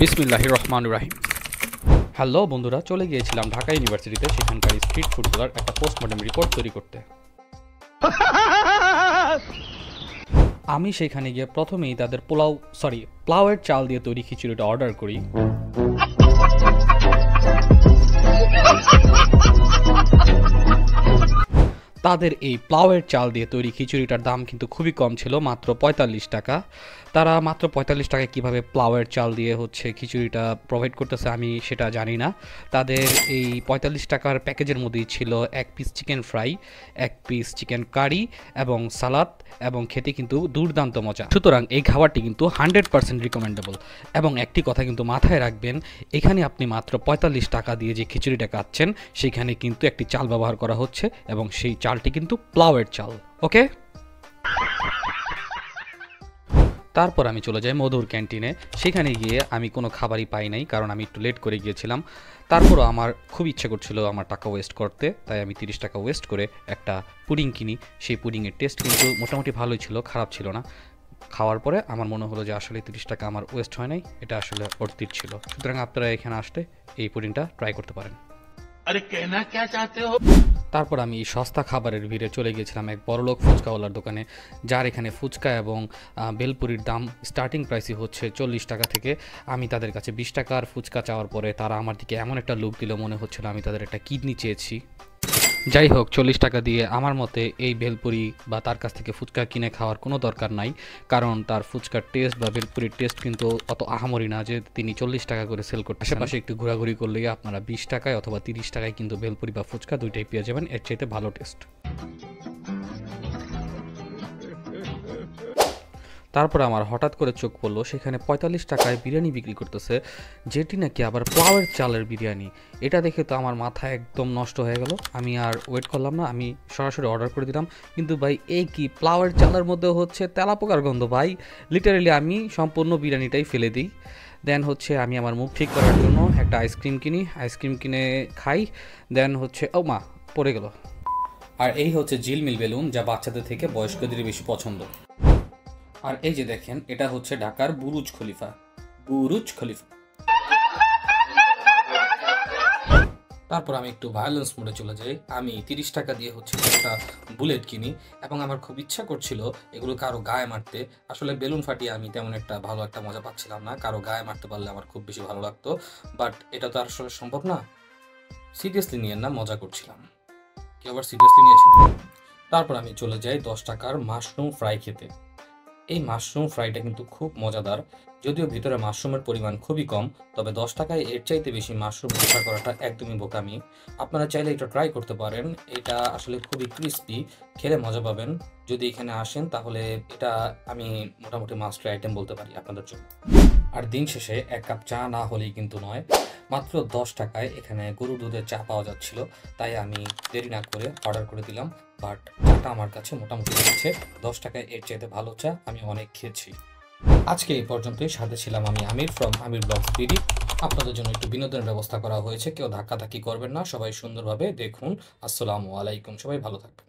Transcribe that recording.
বিসমিল্লাহির রহমানির রহিম। হ্যালো বন্ধুরা, চলে গিয়েছিলাম ঢাকা ইউনিভার্সিটিতে সেখানকার স্ট্রিট ফুডগুলোর একটা পোস্টমর্টম রিপোর্ট তৈরি করতে। আমি সেখানে গিয়ে প্রথমেই তাদের প্লাউয়ের চাল দিয়ে তৈরি খিচুড়িটা অর্ডার করি। তাদের এই প্লাউয়ের চাল দিয়ে তৈরি খিচুড়িটার দাম কিন্তু খুবই কম ছিল, মাত্র ৪৫ টাকা। তারা মাত্র ৪৫ টাকায় কীভাবে প্লাউয়ের চাল দিয়ে খিচুড়িটা প্রোভাইড করতেছে আমি সেটা জানি না। তাদের এই ৪৫ টাকার প্যাকেজের মধ্যেই ছিল ১ piece chicken fry, ১ piece chicken curry এবং সালাদ, এবং খেতে কিন্তু দুর্দান্ত মজা। সুতরাং এই খাবারটি কিন্তু 100% রিকমেন্ডেবল। এবং একটি কথা কিন্তু মাথায় রাখবেন, এখানে আপনি মাত্র ৪৫ টাকা দিয়ে যে খিচুড়িটা খাচ্ছেন সেখানে কিন্তু একটি চাল ব্যবহার করা হচ্ছে এবং সেই চালটি কিন্তু প্লাউয়ের চাল। ওকে, তারপর আমি চলে যাই মধুর ক্যান্টিনে। সেখানে গিয়ে আমি কোনো খাবারই পাই নাই, কারণ আমি একটু লেট করে গিয়েছিলাম। তারপরও আমার খুব ইচ্ছে করছিল আমার টাকা ওয়েস্ট করতে, তাই আমি 30 টাকা ওয়েস্ট করে একটা পুডিং কিনি। সেই পুডিংয়ের টেস্ট কিন্তু মোটামুটি ভালোই ছিল, খারাপ ছিল না। খাওয়ার পরে আমার মনে হলো যে আসলে 30 টাকা আমার ওয়েস্ট হয় নাই, এটা আসলে অর্থিত ছিল। সুতরাং আপনারা এখানে আসলে এই পুডিংটা ট্রাই করতে পারেন। আরে কেনা কে চাতে হো। তারপর আমি সস্তা খাবারের ভিড়ে চলে গিয়েছিলাম এক বড়লোক ফুচকাওয়ালার দোকানে, যার এখানে ফুচকা এবং বেলপুরির দাম স্টার্টিং প্রাইসই হচ্ছে 40 টাকা থেকে। আমি তাদের কাছে 20 টাকার ফুচকা চাওয়ার পরে তারা আমার দিকে এমন একটা লুক দিল, মনে হচ্ছিল আমি তাদের একটা কিডনি চেয়েছি। যাই হোক, 40 টাকা দিয়ে আমার মতে এই ভেলপুরি বা তার কাছ থেকে ফুচকা কিনে খাওয়ার কোনো দরকার নাই, কারণ তার ফুচকার টেস্ট বা ভেলপুরির টেস্ট কিন্তু অত আহামরি না যে তিনি 40 টাকা করে সেল করতে। আশেপাশে একটু ঘোরাঘুরি করলেই আপনারা 20 টাকায় অথবা 30 টাকায় কিন্তু ভেলপুরি বা ফুচকা দুইটাই পেয়ে যাবেন, এর চাইতে ভালো টেস্ট। তারপর আমার হঠাৎ করে চোখ পড়লো সেখানে 45 টাকায় বিরিয়ানি বিক্রি করতেছে, যেটি নাকি আবার প্লাউয়ের চালের বিরিয়ানি। এটা দেখে তো আমার মাথা একদম নষ্ট হয়ে গেল। আমি আর ওয়েট করলাম না, আমি সরাসরি অর্ডার করে দিলাম। কিন্তু ভাই, এই কি প্লাউয়ের চালের মধ্যে তেলাপোকার গন্ধ ভাই! লিটারেলি আমি সম্পূর্ণ বিরিয়ানিটাই ফেলে দিই। দেন আমি আমার মুখ ঠিক করার জন্য একটা আইসক্রিম কিনি, আইসক্রিম কিনে খাই। দেন ও মা, পড়ে গেল। আর এই ঝিলমিল বেলুন, যা বাচ্চাদের থেকে বয়স্কদের বেশি পছন্দ। আর এই যে দেখেন, এটা ঢাকার বুরুজ খলিফা। তারপর আমি একটু ভায়োলেন্স মোডে চলে যাই। আমি 30 টাকা দিয়ে একটা বুলেট কিনি, এবং আমার খুব ইচ্ছা করছিল এগুলো কারো গায়ে মারতে। আসলে বেলুন ফাটিয়ে আমি তেমন একটা ভালো একটা মজা পাচ্ছিলাম না, কারো গায়ে মারতে পারলে আমার খুব বেশি ভালো লাগতো। বাট এটা তো আসলে সম্ভব না। সিরিয়াসলি নিয়েন না, মজা করছিলাম। কেউ আবার সিরিয়াসলি নিয়েছেন? তারপর আমি চলে যাই 10 টাকার মাশরুম ফ্রাই খেতে। এই মাশরুম ফ্রাইটা কিন্তু খুব মজাদার, যদিও ভিতরে মাশরুমের পরিমাণ খুবই কম, তবে 10 টাকায় এর চাইতে বেশি মাশরুম ব্যবহার করাটা একদমই বোকামি। আপনারা চাইলে এটা ট্রাই করতে পারেন, এটা আসলে খুবই ক্রিস্পি, খেলে মজা পাবেন। যদি এখানে আসেন তাহলে এটা আমি মোটামুটি মাস্টার আইটেম বলতে পারি আপনাদের জন্য। আর দিন শেষে 1 কাপ চা না হলেই কিন্তু নয়। মাত্র 10 টাকায় এখানে গরুর দুধের চা পাওয়া যাচ্ছিল, তাই আমি দেরি না করে অর্ডার করে দিলাম। বাট চাটা আমার কাছে মোটামুটি লেগেছে। 10 টাকায় এর চাইতে ভালো চা আমি অনেক খেয়েছি। আজকে এই পর্যন্তই। সাথে ছিলাম আমি আমির ফ্রম আমির ব্লগস বিডি। আপনাদের জন্য একটু বিনোদনের ব্যবস্থা করা হয়েছে, কেউ ধাক্কাধাক্কি করবেন না, সবাই সুন্দরভাবে দেখুন। আসসালামু আলাইকুম, সবাই ভালো থাকবেন।